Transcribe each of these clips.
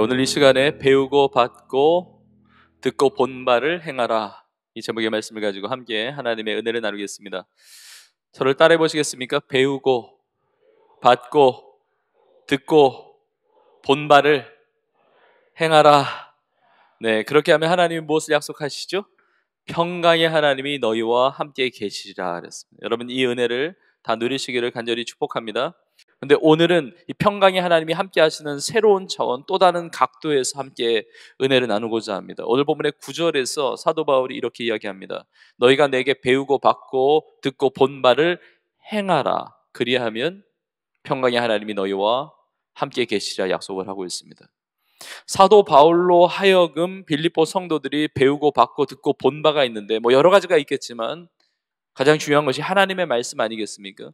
오늘 이 시간에 배우고 받고 듣고 본 바를 행하라, 이 제목의 말씀을 가지고 함께 하나님의 은혜를 나누겠습니다. 저를 따라해 보시겠습니까? 배우고 받고 듣고 본 바를 행하라. 네, 그렇게 하면 하나님이 무엇을 약속하시죠? 평강의 하나님이 너희와 함께 계시리라 그랬습니다. 여러분, 이 은혜를 다 누리시기를 간절히 축복합니다. 근데 오늘은 이 평강의 하나님이 함께 하시는 새로운 차원, 또 다른 각도에서 함께 은혜를 나누고자 합니다. 오늘 본문의 9절에서 사도 바울이 이렇게 이야기합니다. 너희가 내게 배우고 받고 듣고 본 바를 행하라. 그리하면 평강의 하나님이 너희와 함께 계시리라 약속을 하고 있습니다. 사도 바울로 하여금 빌립보 성도들이 배우고 받고 듣고 본 바가 있는데, 여러 가지가 있겠지만 가장 중요한 것이 하나님의 말씀 아니겠습니까?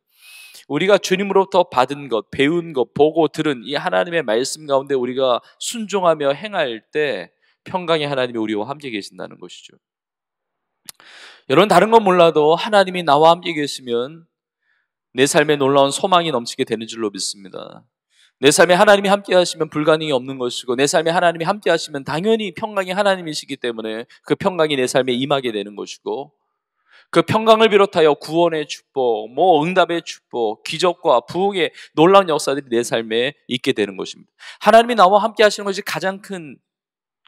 우리가 주님으로부터 받은 것, 배운 것, 보고 들은 이 하나님의 말씀 가운데 우리가 순종하며 행할 때 평강의 하나님이 우리와 함께 계신다는 것이죠. 여러분, 다른 건 몰라도 하나님이 나와 함께 계시면 내 삶에 놀라운 소망이 넘치게 되는 줄로 믿습니다. 내 삶에 하나님이 함께 하시면 불가능이 없는 것이고, 내 삶에 하나님이 함께 하시면 당연히 평강이 하나님이시기 때문에 그 평강이 내 삶에 임하게 되는 것이고, 그 평강을 비롯하여 구원의 축복, 응답의 축복, 기적과 부흥의 놀라운 역사들이 내 삶에 있게 되는 것입니다. 하나님이 나와 함께 하시는 것이 가장 큰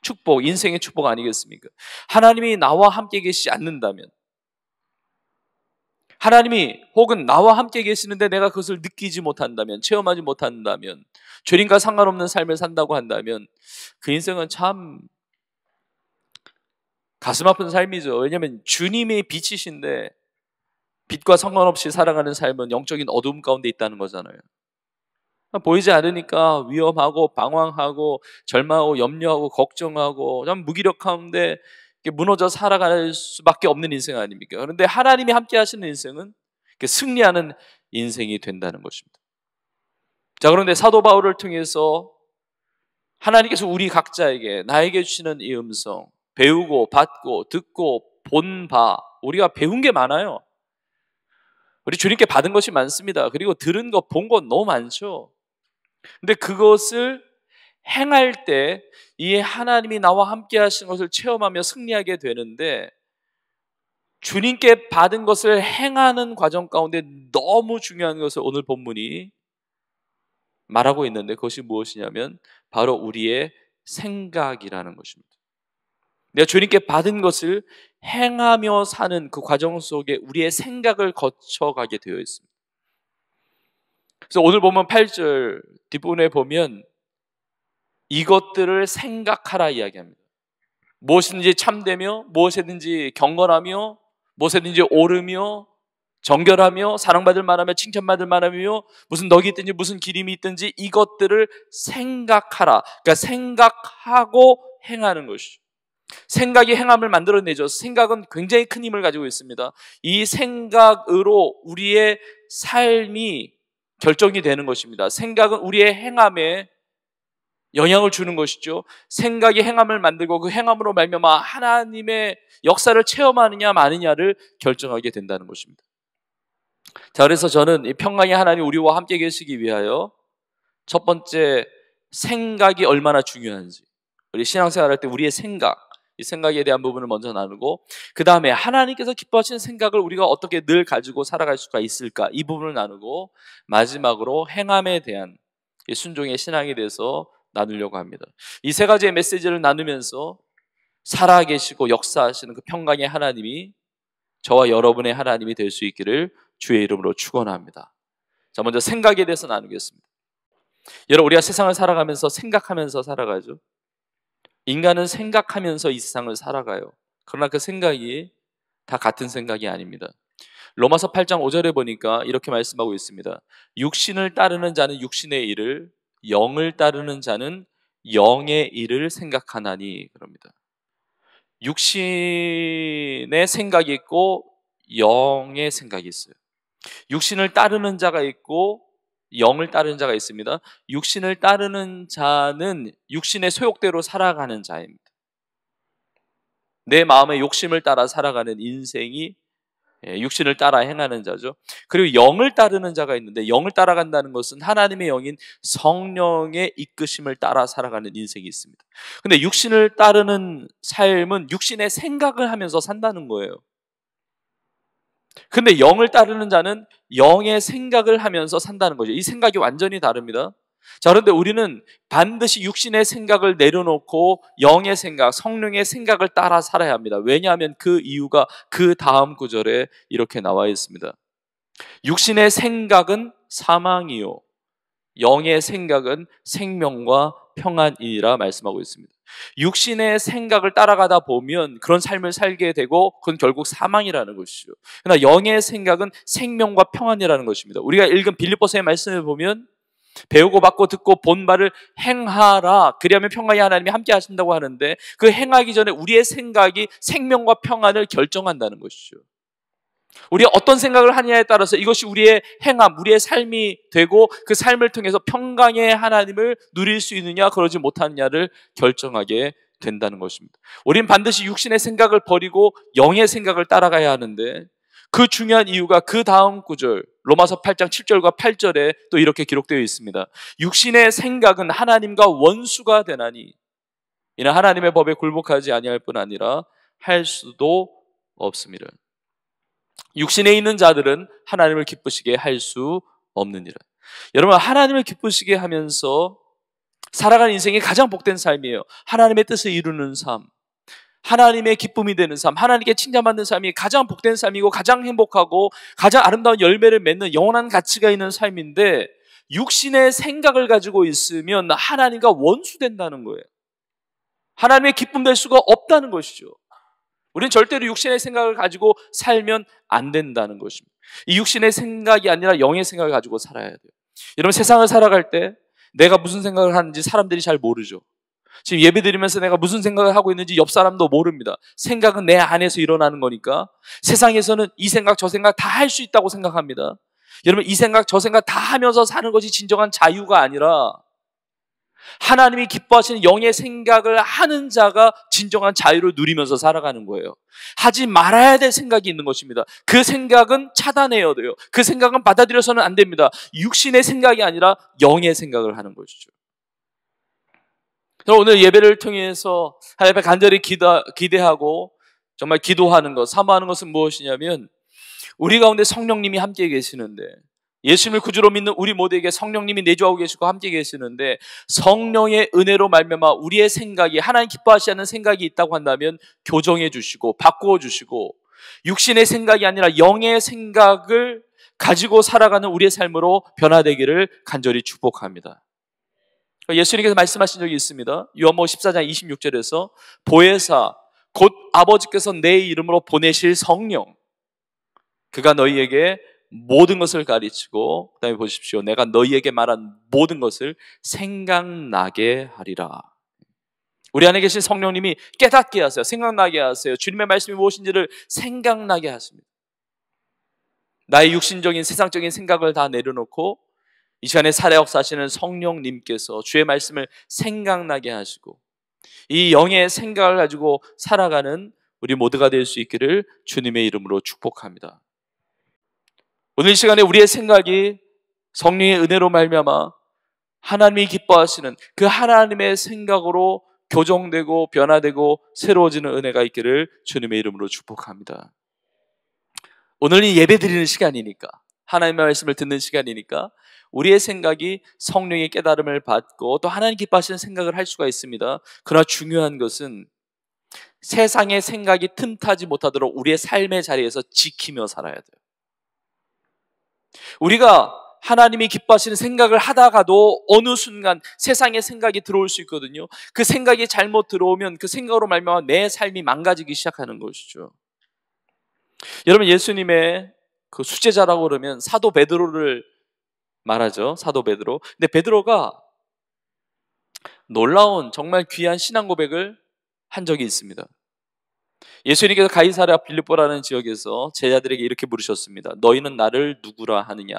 축복, 인생의 축복 아니겠습니까? 하나님이 나와 함께 계시지 않는다면, 하나님이 혹은 나와 함께 계시는데 내가 그것을 느끼지 못한다면, 체험하지 못한다면, 주님과 상관없는 삶을 산다고 한다면 그 인생은 참 가슴 아픈 삶이죠. 왜냐하면 주님이 빛이신데 빛과 상관없이 살아가는 삶은 영적인 어두움 가운데 있다는 거잖아요. 보이지 않으니까 위험하고 방황하고 절망하고 염려하고 걱정하고 참 무기력한데 무너져 살아갈 수밖에 없는 인생 아닙니까? 그런데 하나님이 함께 하시는 인생은 승리하는 인생이 된다는 것입니다. 자, 그런데 사도 바울을 통해서 하나님께서 우리 각자에게, 나에게 주시는 이 음성, 배우고 받고 듣고 본 바, 우리가 배운 게 많아요. 우리 주님께 받은 것이 많습니다. 그리고 들은 것, 본 것 너무 많죠. 근데 그것을 행할 때 이 하나님이 나와 함께 하시는 것을 체험하며 승리하게 되는데, 주님께 받은 것을 행하는 과정 가운데 너무 중요한 것을 오늘 본문이 말하고 있는데, 그것이 무엇이냐면 바로 우리의 생각이라는 것입니다. 내가 주님께 받은 것을 행하며 사는 그 과정 속에 우리의 생각을 거쳐가게 되어 있습니다. 그래서 오늘 보면 8절 뒷부분에 보면 이것들을 생각하라 이야기합니다. 무엇이든지 참되며, 무엇이든지 경건하며, 무엇이든지 옳으며, 정결하며, 사랑받을 만하며, 칭찬받을 만하며, 무슨 덕이 있든지 무슨 기림이 있든지 이것들을 생각하라. 그러니까 생각하고 행하는 것이죠. 생각이 행함을 만들어내죠. 생각은 굉장히 큰 힘을 가지고 있습니다. 이 생각으로 우리의 삶이 결정이 되는 것입니다. 생각은 우리의 행함에 영향을 주는 것이죠. 생각이 행함을 만들고 그 행함으로 말미암아 하나님의 역사를 체험하느냐 마느냐를 결정하게 된다는 것입니다. 자, 그래서 저는 이 평강의 하나님 우리와 함께 계시기 위하여 첫 번째, 생각이 얼마나 중요한지, 우리 신앙생활할 때 우리의 생각, 이 생각에 대한 부분을 먼저 나누고, 그 다음에 하나님께서 기뻐하시는 생각을 우리가 어떻게 늘 가지고 살아갈 수가 있을까, 이 부분을 나누고, 마지막으로 행함에 대한 순종의 신앙에 대해서 나누려고 합니다. 이 세 가지의 메시지를 나누면서 살아계시고 역사하시는 그 평강의 하나님이 저와 여러분의 하나님이 될 수 있기를 주의 이름으로 축원합니다. 자, 먼저 생각에 대해서 나누겠습니다. 여러분, 우리가 세상을 살아가면서 생각하면서 살아가죠. 인간은 생각하면서 이 세상을 살아가요. 그러나 그 생각이 다 같은 생각이 아닙니다. 로마서 8장 5절에 보니까 이렇게 말씀하고 있습니다. 육신을 따르는 자는 육신의 일을, 영을 따르는 자는 영의 일을 생각하나니, 그럽니다. 육신의 생각이 있고 영의 생각이 있어요. 육신을 따르는 자가 있고 영을 따르는 자가 있습니다. 육신을 따르는 자는 육신의 소욕대로 살아가는 자입니다. 내 마음의 욕심을 따라 살아가는 인생이 육신을 따라 행하는 자죠. 그리고 영을 따르는 자가 있는데, 영을 따라간다는 것은 하나님의 영인 성령의 이끄심을 따라 살아가는 인생이 있습니다. 근데 육신을 따르는 삶은 육신의 생각을 하면서 산다는 거예요. 근데 영을 따르는 자는 영의 생각을 하면서 산다는 거죠. 이 생각이 완전히 다릅니다. 자, 그런데 우리는 반드시 육신의 생각을 내려놓고 영의 생각, 성령의 생각을 따라 살아야 합니다. 왜냐하면 그 이유가 그 다음 구절에 이렇게 나와 있습니다. 육신의 생각은 사망이요, 영의 생각은 생명과 평안이라 말씀하고 있습니다. 육신의 생각을 따라가다 보면 그런 삶을 살게 되고 그건 결국 사망이라는 것이죠. 그러나 영의 생각은 생명과 평안이라는 것입니다. 우리가 읽은 빌립보서의 말씀을 보면 배우고 받고 듣고 본 바를 행하라, 그리하면 평안이 하나님이 함께 하신다고 하는데, 그 행하기 전에 우리의 생각이 생명과 평안을 결정한다는 것이죠. 우리가 어떤 생각을 하느냐에 따라서 이것이 우리의 행함, 우리의 삶이 되고 그 삶을 통해서 평강의 하나님을 누릴 수 있느냐 그러지 못하느냐를 결정하게 된다는 것입니다. 우리는 반드시 육신의 생각을 버리고 영의 생각을 따라가야 하는데, 그 중요한 이유가 그 다음 구절 로마서 8장 7절과 8절에 또 이렇게 기록되어 있습니다. 육신의 생각은 하나님과 원수가 되나니 이는 하나님의 법에 굴복하지 아니할 뿐 아니라 할 수도 없습니다. 육신에 있는 자들은 하나님을 기쁘시게 할 수 없느니라. 여러분, 하나님을 기쁘시게 하면서 살아가는 인생이 가장 복된 삶이에요. 하나님의 뜻을 이루는 삶, 하나님의 기쁨이 되는 삶, 하나님께 칭찬받는 삶이 가장 복된 삶이고 가장 행복하고 가장 아름다운 열매를 맺는 영원한 가치가 있는 삶인데, 육신의 생각을 가지고 있으면 하나님과 원수된다는 거예요. 하나님의 기쁨 될 수가 없다는 것이죠. 우리는 절대로 육신의 생각을 가지고 살면 안 된다는 것입니다. 이 육신의 생각이 아니라 영의 생각을 가지고 살아야 돼요. 여러분, 세상을 살아갈 때 내가 무슨 생각을 하는지 사람들이 잘 모르죠. 지금 예배 드리면서 내가 무슨 생각을 하고 있는지 옆 사람도 모릅니다. 생각은 내 안에서 일어나는 거니까. 세상에서는 이 생각 저 생각 다 할 수 있다고 생각합니다. 여러분, 이 생각 저 생각 다 하면서 사는 것이 진정한 자유가 아니라 하나님이 기뻐하시는 영의 생각을 하는 자가 진정한 자유를 누리면서 살아가는 거예요. 하지 말아야 될 생각이 있는 것입니다. 그 생각은 차단해야 돼요. 그 생각은 받아들여서는 안 됩니다. 육신의 생각이 아니라 영의 생각을 하는 것이죠. 오늘 예배를 통해서 하나님 앞에 간절히 기대하고 정말 기도하는 것, 사모하는 것은 무엇이냐면, 우리 가운데 성령님이 함께 계시는데, 예수님을 구주로 믿는 우리 모두에게 성령님이 내주하고 계시고 함께 계시는데, 성령의 은혜로 말미암아 우리의 생각이 하나님 기뻐하시지 않는 생각이 있다고 한다면 교정해 주시고 바꾸어 주시고, 육신의 생각이 아니라 영의 생각을 가지고 살아가는 우리의 삶으로 변화되기를 간절히 축복합니다. 예수님께서 말씀하신 적이 있습니다. 요한복음 14장 26절에서 보혜사 곧 아버지께서 내 이름으로 보내실 성령, 그가 너희에게 모든 것을 가르치고, 그 다음에 보십시오, 내가 너희에게 말한 모든 것을 생각나게 하리라. 우리 안에 계신 성령님이 깨닫게 하세요. 생각나게 하세요. 주님의 말씀이 무엇인지를 생각나게 하십니다. 나의 육신적인 세상적인 생각을 다 내려놓고 이 시간에 살아 역사하시는 성령님께서 주의 말씀을 생각나게 하시고 이 영의 생각을 가지고 살아가는 우리 모두가 될 수 있기를 주님의 이름으로 축복합니다. 오늘 이 시간에 우리의 생각이 성령의 은혜로 말미암아 하나님이 기뻐하시는 그 하나님의 생각으로 교정되고 변화되고 새로워지는 은혜가 있기를 주님의 이름으로 축복합니다. 오늘은 예배 드리는 시간이니까, 하나님의 말씀을 듣는 시간이니까 우리의 생각이 성령의 깨달음을 받고 또 하나님 기뻐하시는 생각을 할 수가 있습니다. 그러나 중요한 것은 세상의 생각이 틈타지 못하도록 우리의 삶의 자리에서 지키며 살아야 돼요. 우리가 하나님이 기뻐하시는 생각을 하다가도 어느 순간 세상의 생각이 들어올 수 있거든요. 그 생각이 잘못 들어오면 그 생각으로 말미암아 내 삶이 망가지기 시작하는 것이죠. 여러분, 예수님의 그 수제자라고 그러면 사도 베드로를 말하죠. 사도 베드로. 근데 베드로가 놀라운 정말 귀한 신앙 고백을 한 적이 있습니다. 예수님께서 가이사랴 빌립보라는 지역에서 제자들에게 이렇게 물으셨습니다. 너희는 나를 누구라 하느냐?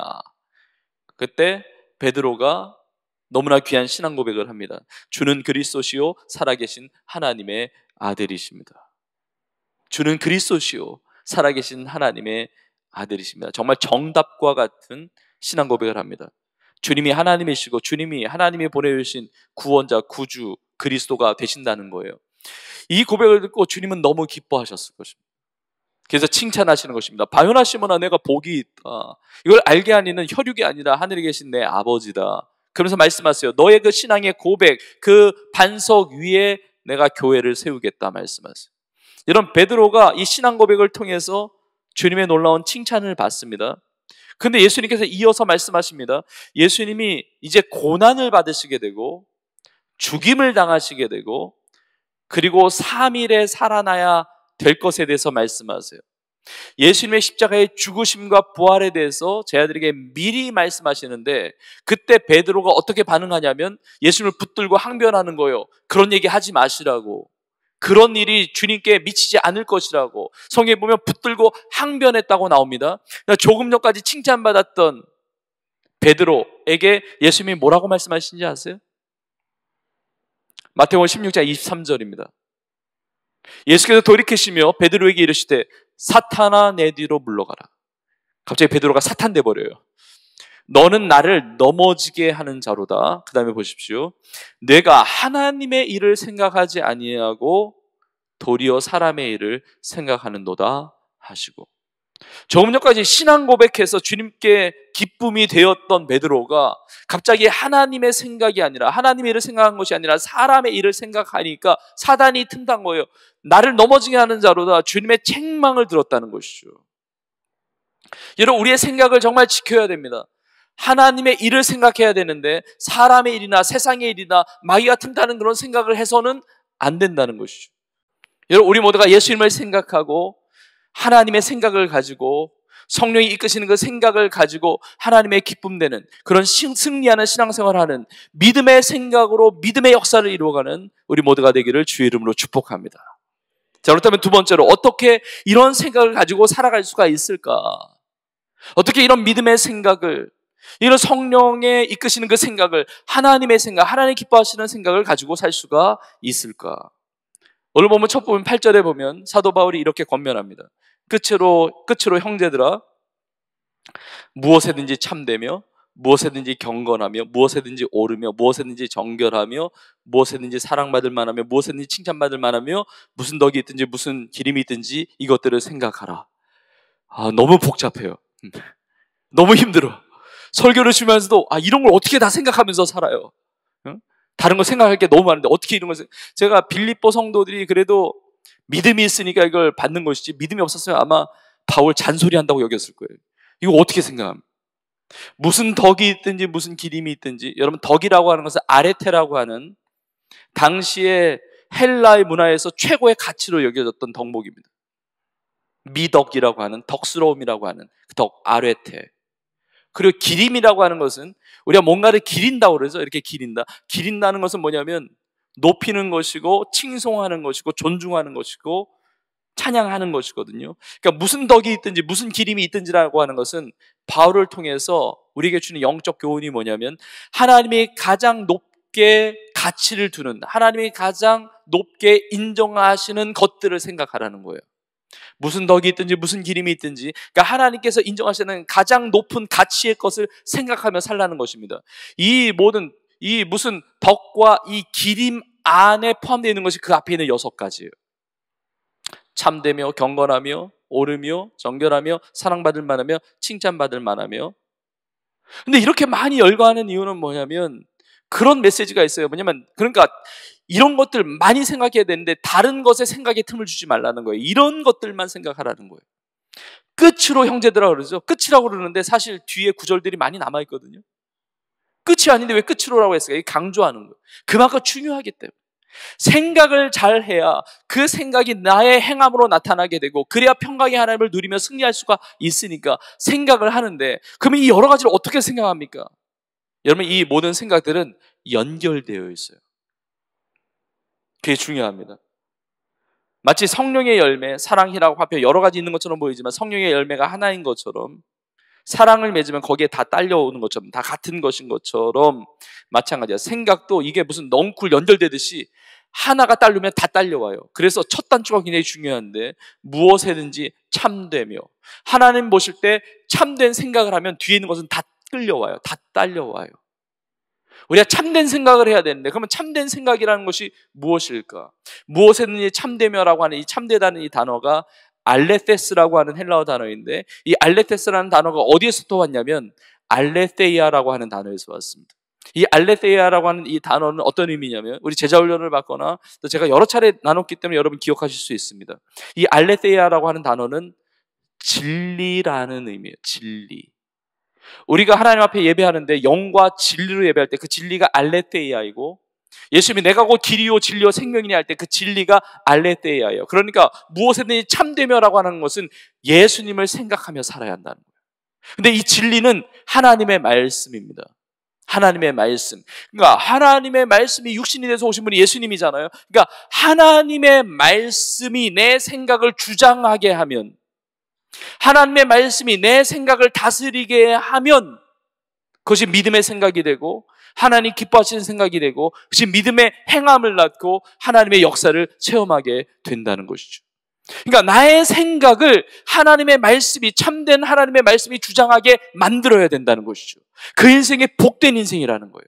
그때 베드로가 너무나 귀한 신앙 고백을 합니다. 주는 그리스도시요 살아계신 하나님의 아들이십니다. 주는 그리스도시요 살아계신 하나님의 아들이십니다. 정말 정답과 같은 신앙 고백을 합니다. 주님이 하나님이시고 주님이 하나님이 보내주신 구원자, 구주, 그리스도가 되신다는 거예요. 이 고백을 듣고 주님은 너무 기뻐하셨을 것입니다. 그래서 칭찬하시는 것입니다. 바요나 시몬아, 내가 복이 있다. 이걸 알게 하니는 혈육이 아니라 하늘에 계신 내 아버지다. 그러면서 말씀하세요. 너의 그 신앙의 고백, 그 반석 위에 내가 교회를 세우겠다 말씀하세요. 이런 베드로가 이 신앙 고백을 통해서 주님의 놀라운 칭찬을 받습니다. 근데 예수님께서 이어서 말씀하십니다. 예수님이 이제 고난을 받으시게 되고 죽임을 당하시게 되고 그리고 3일에 살아나야 될 것에 대해서 말씀하세요. 예수님의 십자가의 죽으심과 부활에 대해서 제 아들에게 미리 말씀하시는데 그때 베드로가 어떻게 반응하냐면 예수님을 붙들고 항변하는 거예요. 그런 얘기 하지 마시라고. 그런 일이 주님께 미치지 않을 것이라고. 성경에 보면 붙들고 항변했다고 나옵니다. 조금 전까지 칭찬받았던 베드로에게 예수님이 뭐라고 말씀하시는지 아세요? 마태복음 16장 23절입니다. 예수께서 돌이키시며 베드로에게 이르시되 사탄아 내 뒤로 물러가라. 갑자기 베드로가 사탄 돼버려요. 너는 나를 넘어지게 하는 자로다. 그 다음에 보십시오. 내가 하나님의 일을 생각하지 아니하고 도리어 사람의 일을 생각하는도다 하시고. 조금 전까지 신앙 고백해서 주님께 기쁨이 되었던 베드로가 갑자기 하나님의 생각이 아니라 하나님의 일을 생각한 것이 아니라 사람의 일을 생각하니까 사단이 틈탄 거예요. 나를 넘어지게 하는 자로다. 주님의 책망을 들었다는 것이죠. 여러분, 우리의 생각을 정말 지켜야 됩니다. 하나님의 일을 생각해야 되는데 사람의 일이나 세상의 일이나 마귀가 틈타는 그런 생각을 해서는 안 된다는 것이죠. 여러분, 우리 모두가 예수님을 생각하고 하나님의 생각을 가지고 성령이 이끄시는 그 생각을 가지고 하나님의 기쁨되는 그런 승리하는 신앙생활을 하는 믿음의 생각으로 믿음의 역사를 이루어가는 우리 모두가 되기를 주의 이름으로 축복합니다. 자, 그렇다면 두 번째로 어떻게 이런 생각을 가지고 살아갈 수가 있을까? 어떻게 이런 믿음의 생각을, 이런 성령의 이끄시는 그 생각을, 하나님의 생각, 하나님 기뻐하시는 생각을 가지고 살 수가 있을까? 오늘 보면 첫 부분 8절에 보면 사도 바울이 이렇게 권면합니다. 끝으로 형제들아, 무엇에든지 참되며 무엇에든지 경건하며 무엇에든지 옳으며 무엇에든지 정결하며 무엇에든지 사랑받을 만하며 무엇에든지 칭찬받을 만하며 무슨 덕이 있든지 무슨 기림이 있든지 이것들을 생각하라. 너무 복잡해요. 너무 힘들어. 설교를 주면서도 이런 걸 어떻게 다 생각하면서 살아요. 다른 거 생각할 게 너무 많은데 어떻게 이런 걸 제가 빌립보 성도들이 그래도 믿음이 있으니까 이걸 받는 것이지 믿음이 없었으면 아마 바울 잔소리한다고 여겼을 거예요. 이거 어떻게 생각합니까? 무슨 덕이 있든지 무슨 기림이 있든지, 여러분 덕이라고 하는 것은 아레테라고 하는 당시의 헬라의 문화에서 최고의 가치로 여겨졌던 덕목입니다. 미덕이라고 하는 덕스러움이라고 하는 그 덕 아레테. 그리고 기림이라고 하는 것은 우리가 뭔가를 기린다고 그러죠. 이렇게 기린다. 기린다는 것은 뭐냐면 높이는 것이고 칭송하는 것이고 존중하는 것이고 찬양하는 것이거든요. 그러니까 무슨 덕이 있든지 무슨 기림이 있든지라고 하는 것은 바울을 통해서 우리에게 주는 영적 교훈이 뭐냐면 하나님이 가장 높게 가치를 두는, 하나님이 가장 높게 인정하시는 것들을 생각하라는 거예요. 무슨 덕이 있든지 무슨 기림이 있든지, 그러니까 하나님께서 인정하시는 가장 높은 가치의 것을 생각하며 살라는 것입니다. 이 무슨 덕과 이 기림 안에 포함되어 있는 것이 그 앞에 있는 6가지예요. 참되며 경건하며 옳으며 정결하며 사랑받을 만하며 칭찬받을 만하며. 근데 이렇게 많이 열거하는 이유는 뭐냐면 그런 메시지가 있어요. 뭐냐면 그러니까 이런 것들 많이 생각해야 되는데 다른 것에 생각에 틈을 주지 말라는 거예요. 이런 것들만 생각하라는 거예요. 끝으로 형제들아 그러죠. 끝이라고 그러는데 사실 뒤에 구절들이 많이 남아있거든요. 끝이 아닌데 왜 끝으로라고 했을까요? 강조하는 거예요. 그만큼 중요하기 때문에. 생각을 잘 해야 그 생각이 나의 행함으로 나타나게 되고 그래야 평강의 하나님을 누리며 승리할 수가 있으니까 생각을 하는데, 그러면 이 여러 가지를 어떻게 생각합니까? 여러분, 이 모든 생각들은 연결되어 있어요. 그게 중요합니다. 마치 성령의 열매, 사랑이라고 합해 여러 가지 있는 것처럼 보이지만 성령의 열매가 하나인 것처럼, 사랑을 맺으면 거기에 다 딸려오는 것처럼, 다 같은 것인 것처럼 마찬가지야. 생각도 이게 무슨 넝쿨 연결되듯이 하나가 딸리면 다 딸려와요. 그래서 첫 단추가 굉장히 중요한데, 무엇에든지 참되며, 하나님 보실 때 참된 생각을 하면 뒤에 있는 것은 다 끌려와요. 다 딸려와요. 우리가 참된 생각을 해야 되는데, 그러면 참된 생각이라는 것이 무엇일까? 무엇에든지 참되며라고 하는 이 참되다는 이 단어가 알레테스라고 하는 헬라어 단어인데, 이 알레테스라는 단어가 어디에서 또 왔냐면 알레테이아라고 하는 단어에서 왔습니다. 이 알레테이아라고 하는 이 단어는 어떤 의미냐면, 우리 제자훈련을 받거나 또 제가 여러 차례 나눴기 때문에 여러분 기억하실 수 있습니다. 이 알레테이아라고 하는 단어는 진리라는 의미예요. 진리. 우리가 하나님 앞에 예배하는데 영과 진리로 예배할 때 그 진리가 알레테이아이고, 예수님이 내가 곧 길이요 진리요 생명이니 할 때 그 진리가 알레테이아예요. 그러니까 무엇에든지 참되며라고 하는 것은 예수님을 생각하며 살아야 한다는 거예요. 근데 이 진리는 하나님의 말씀입니다. 하나님의 말씀. 그러니까 하나님의 말씀이 육신이 돼서 오신 분이 예수님이잖아요. 그러니까 하나님의 말씀이 내 생각을 주장하게 하면, 하나님의 말씀이 내 생각을 다스리게 하면 그것이 믿음의 생각이 되고 하나님 기뻐하시는 생각이 되고 그것이 믿음의 행함을 낳고 하나님의 역사를 체험하게 된다는 것이죠. 그러니까 나의 생각을 하나님의 말씀이, 참된 하나님의 말씀이 주장하게 만들어야 된다는 것이죠. 그 인생이 복된 인생이라는 거예요.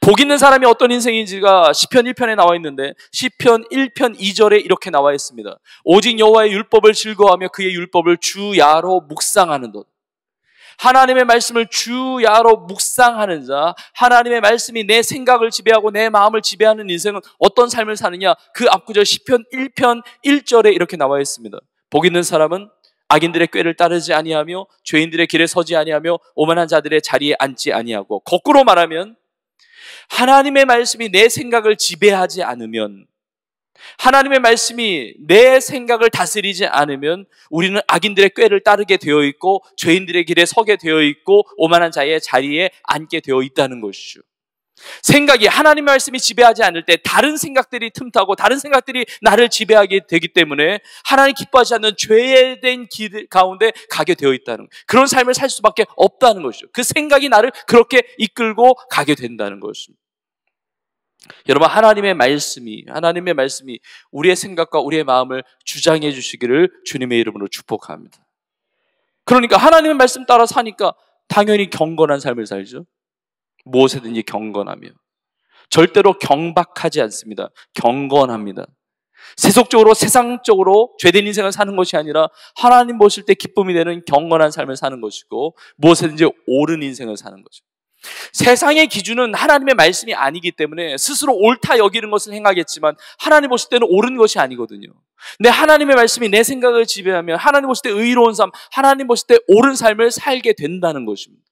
복 있는 사람이 어떤 인생인지가 시편 1편에 나와 있는데, 시편 1편 2절에 이렇게 나와 있습니다. 오직 여호와의 율법을 즐거워하며 그의 율법을 주야로 묵상하는 것. 하나님의 말씀을 주야로 묵상하는 자, 하나님의 말씀이 내 생각을 지배하고 내 마음을 지배하는 인생은 어떤 삶을 사느냐? 그 앞구절 시편 1편 1절에 이렇게 나와 있습니다. 복 있는 사람은 악인들의 꾀를 따르지 아니하며 죄인들의 길에 서지 아니하며 오만한 자들의 자리에 앉지 아니하고, 거꾸로 말하면 하나님의 말씀이 내 생각을 지배하지 않으면, 하나님의 말씀이 내 생각을 다스리지 않으면 우리는 악인들의 꾀를 따르게 되어 있고 죄인들의 길에 서게 되어 있고 오만한 자의 자리에 앉게 되어 있다는 것이죠. 생각이, 하나님의 말씀이 지배하지 않을 때 다른 생각들이 틈타고 다른 생각들이 나를 지배하게 되기 때문에 하나님 기뻐하지 않는 죄된 길 가운데 가게 되어 있다는, 그런 삶을 살 수밖에 없다는 것이죠. 그 생각이 나를 그렇게 이끌고 가게 된다는 것입니다. 여러분, 하나님의 말씀이 우리의 생각과 우리의 마음을 주장해 주시기를 주님의 이름으로 축복합니다. 그러니까 하나님의 말씀 따라 사니까 당연히 경건한 삶을 살죠. 무엇에든지 경건하며, 절대로 경박하지 않습니다. 경건합니다. 세속적으로, 세상적으로 죄된 인생을 사는 것이 아니라 하나님 보실 때 기쁨이 되는 경건한 삶을 사는 것이고, 무엇에든지 옳은 인생을 사는 거죠. 세상의 기준은 하나님의 말씀이 아니기 때문에 스스로 옳다 여기는 것을 행하겠지만 하나님 보실 때는 옳은 것이 아니거든요. 근데 하나님의 말씀이 내 생각을 지배하면 하나님 보실 때 의로운 삶, 하나님 보실 때 옳은 삶을 살게 된다는 것입니다.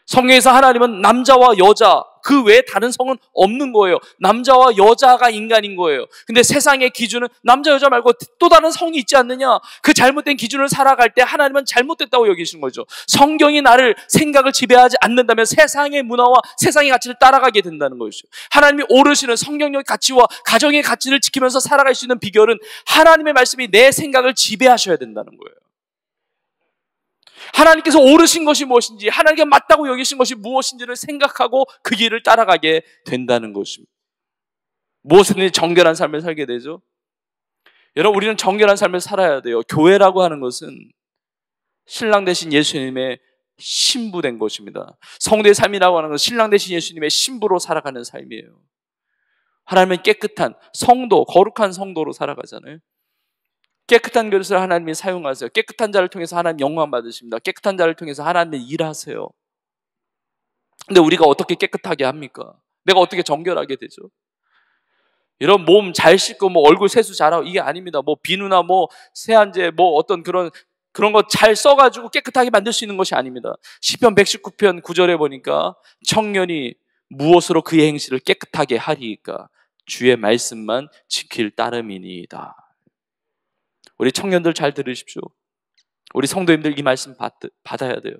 성경에서 하나님은 남자와 여자, 그 외에 다른 성은 없는 거예요. 남자와 여자가 인간인 거예요. 근데 세상의 기준은 남자 여자 말고 또 다른 성이 있지 않느냐? 그 잘못된 기준을 살아갈 때 하나님은 잘못됐다고 여기시는 거죠. 성경이 나를, 생각을 지배하지 않는다면 세상의 문화와 세상의 가치를 따라가게 된다는 것이죠. 하나님이 오르시는 성경적 가치와 가정의 가치를 지키면서 살아갈 수 있는 비결은 하나님의 말씀이 내 생각을 지배하셔야 된다는 거예요. 하나님께서 옳으신 것이 무엇인지, 하나님께 맞다고 여기신 것이 무엇인지를 생각하고 그 길을 따라가게 된다는 것입니다. 무엇이든지 정결한 삶을 살게 되죠. 여러분, 우리는 정결한 삶을 살아야 돼요. 교회라고 하는 것은 신랑 되신 예수님의 신부된 것입니다. 성도의 삶이라고 하는 것은 신랑 되신 예수님의 신부로 살아가는 삶이에요. 하나님은 깨끗한 성도, 거룩한 성도로 살아가잖아요. 깨끗한 그릇을 하나님이 사용하세요. 깨끗한 자를 통해서 하나님 영광 받으십니다. 깨끗한 자를 통해서 하나님이 일하세요. 근데 우리가 어떻게 깨끗하게 합니까? 내가 어떻게 정결하게 되죠? 이런 몸 잘 씻고 뭐 얼굴 세수 잘하고 이게 아닙니다. 뭐 비누나 뭐 세안제 뭐 어떤 그런 거 잘 써가지고 깨끗하게 만들 수 있는 것이 아닙니다. 시편 119편 9절에 보니까 청년이 무엇으로 그의 행실을 깨끗하게 하리이까? 주의 말씀만 지킬 따름이니이다. 우리 청년들 잘 들으십시오. 우리 성도님들 이 말씀 받아야 돼요.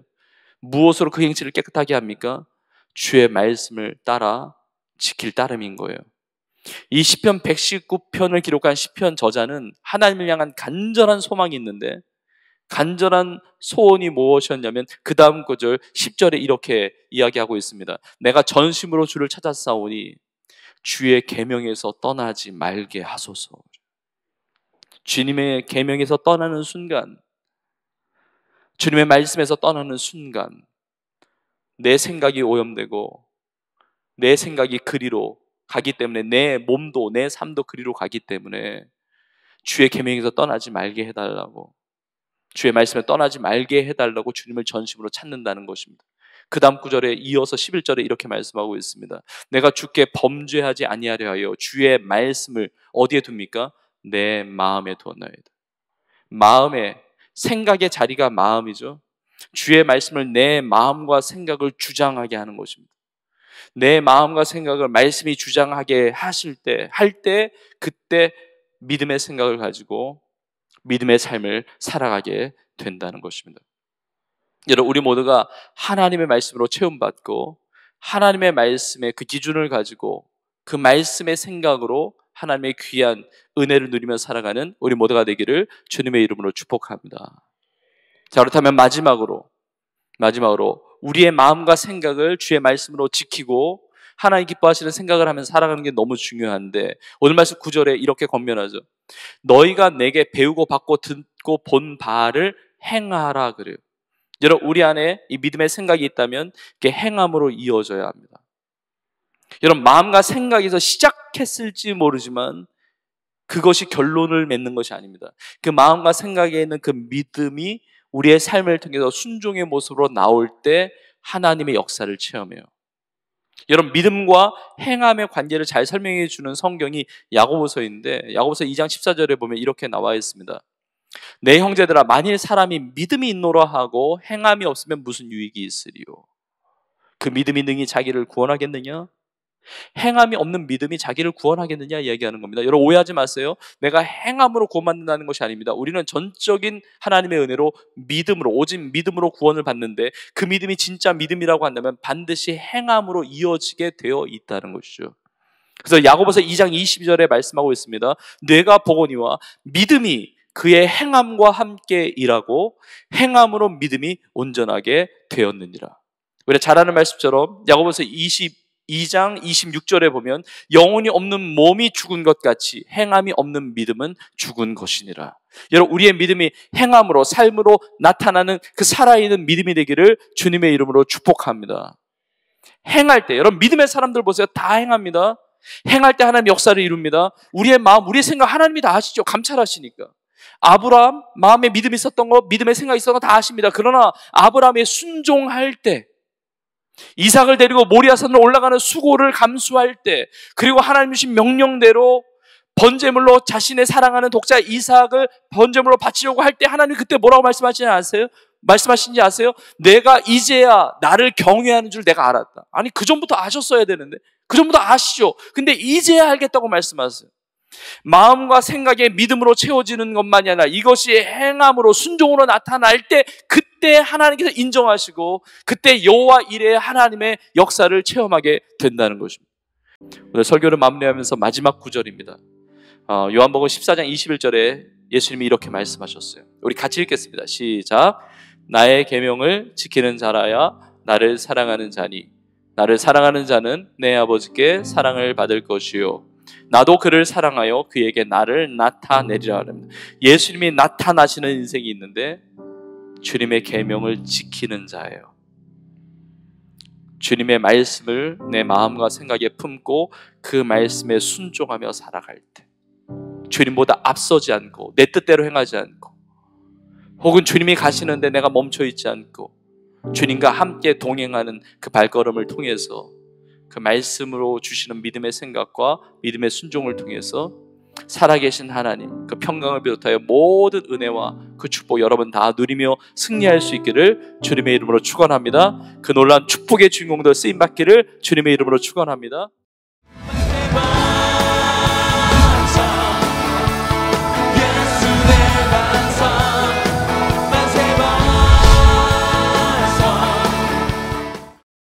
무엇으로 그 행실을 깨끗하게 합니까? 주의 말씀을 따라 지킬 따름인 거예요. 이 시편 119편을 기록한 시편 저자는 하나님을 향한 간절한 소망이 있는데, 간절한 소원이 무엇이었냐면 그 다음 구절 10절에 이렇게 이야기하고 있습니다. 내가 전심으로 주를 찾았사오니 주의 계명에서 떠나지 말게 하소서. 주님의 계명에서 떠나는 순간, 주님의 말씀에서 떠나는 순간 내 생각이 오염되고 내 생각이 그리로 가기 때문에, 내 몸도 내 삶도 그리로 가기 때문에 주의 계명에서 떠나지 말게 해달라고, 주의 말씀에 떠나지 말게 해달라고 주님을 전심으로 찾는다는 것입니다. 그 다음 구절에 이어서 11절에 이렇게 말씀하고 있습니다. 내가 주께 범죄하지 아니하려 하여 주의 말씀을 어디에 둡니까? 내 마음에 두었나이다. 마음에, 생각의 자리가 마음이죠. 주의 말씀을 내 마음과 생각을 주장하게 하는 것입니다. 내 마음과 생각을 말씀이 주장하게 하실 때, 그때 믿음의 생각을 가지고 믿음의 삶을 살아가게 된다는 것입니다. 여러분, 우리 모두가 하나님의 말씀으로 체험받고 하나님의 말씀의 그 기준을 가지고 그 말씀의 생각으로 하나님의 귀한 은혜를 누리며 살아가는 우리 모두가 되기를 주님의 이름으로 축복합니다. 자, 그렇다면 마지막으로 우리의 마음과 생각을 주의 말씀으로 지키고 하나님 기뻐하시는 생각을 하면서 살아가는 게 너무 중요한데, 오늘 말씀 9절에 이렇게 권면하죠. 너희가 내게 배우고 받고 듣고 본 바를 행하라 그래요. 여러분, 우리 안에 이 믿음의 생각이 있다면 그게 행함으로 이어져야 합니다. 여러분, 마음과 생각에서 시작했을지 모르지만 그것이 결론을 맺는 것이 아닙니다. 그 마음과 생각에 있는 그 믿음이 우리의 삶을 통해서 순종의 모습으로 나올 때 하나님의 역사를 체험해요. 여러분, 믿음과 행함의 관계를 잘 설명해 주는 성경이 야고보서인데, 야고보서 2장 14절에 보면 이렇게 나와 있습니다. 내 형제들아, 만일 사람이 믿음이 있노라 하고 행함이 없으면 무슨 유익이 있으리요? 그 믿음이 능히 자기를 구원하겠느냐? 행함이 없는 믿음이 자기를 구원하겠느냐 얘기하는 겁니다. 여러분, 오해하지 마세요. 내가 행함으로 구원받는다는 것이 아닙니다. 우리는 전적인 하나님의 은혜로 믿음으로, 오직 믿음으로 구원을 받는데, 그 믿음이 진짜 믿음이라고 한다면 반드시 행함으로 이어지게 되어 있다는 것이죠. 그래서 야고보서 2장 22절에 말씀하고 있습니다. 뇌가 보거니와 믿음이 그의 행함과 함께 일하고 행함으로 믿음이 온전하게 되었느니라. 우리가 잘 아는 말씀처럼 야고보서 2장 26절에 보면 영혼이 없는 몸이 죽은 것 같이 행함이 없는 믿음은 죽은 것이니라. 여러분, 우리의 믿음이 행함으로, 삶으로 나타나는 그 살아있는 믿음이 되기를 주님의 이름으로 축복합니다. 행할 때, 여러분, 믿음의 사람들 보세요. 다 행합니다. 행할 때 하나님 역사를 이룹니다. 우리의 마음, 우리의 생각 하나님이 다 아시죠. 감찰하시니까. 아브라함 마음에 믿음이 있었던 거, 믿음의 생각이 있었던 거 다 아십니다. 그러나 아브라함이 순종할 때, 이삭을 데리고 모리아산으로 올라가는 수고를 감수할 때, 그리고 하나님 주신 명령대로 번제물로 자신의 사랑하는 독자 이삭을 번제물로 바치려고 할 때 하나님 그때 뭐라고 말씀하신지 아세요? 내가 이제야 나를 경외하는 줄 내가 알았다. 아니, 그 전부터 아셨어야 되는데, 그 전부터 아시죠. 근데 이제야 알겠다고 말씀하세요. 마음과 생각의 믿음으로 채워지는 것만이 아니라 이것이 행함으로, 순종으로 나타날 때 그때 하나님께서 인정하시고 그때 여호와 이레의 하나님의 역사를 체험하게 된다는 것입니다. 오늘 설교를 마무리하면서 마지막 구절입니다. 요한복음 14장 21절에 예수님이 이렇게 말씀하셨어요. 우리 같이 읽겠습니다. 시작. 나의 계명을 지키는 자라야 나를 사랑하는 자니 나를 사랑하는 자는 내 아버지께 사랑을 받을 것이요 나도 그를 사랑하여 그에게 나를 나타내리라 합니다. 예수님이 나타나시는 인생이 있는데 주님의 계명을 지키는 자예요. 주님의 말씀을 내 마음과 생각에 품고 그 말씀에 순종하며 살아갈 때, 주님보다 앞서지 않고 내 뜻대로 행하지 않고, 혹은 주님이 가시는데 내가 멈춰 있지 않고 주님과 함께 동행하는 그 발걸음을 통해서, 그 말씀으로 주시는 믿음의 생각과 믿음의 순종을 통해서 살아계신 하나님, 그 평강을 비롯하여 모든 은혜와 그 축복 여러분 다 누리며 승리할 수 있기를 주님의 이름으로 축원합니다. 그 놀라운 축복의 주인공들 쓰임받기를 주님의 이름으로 축원합니다.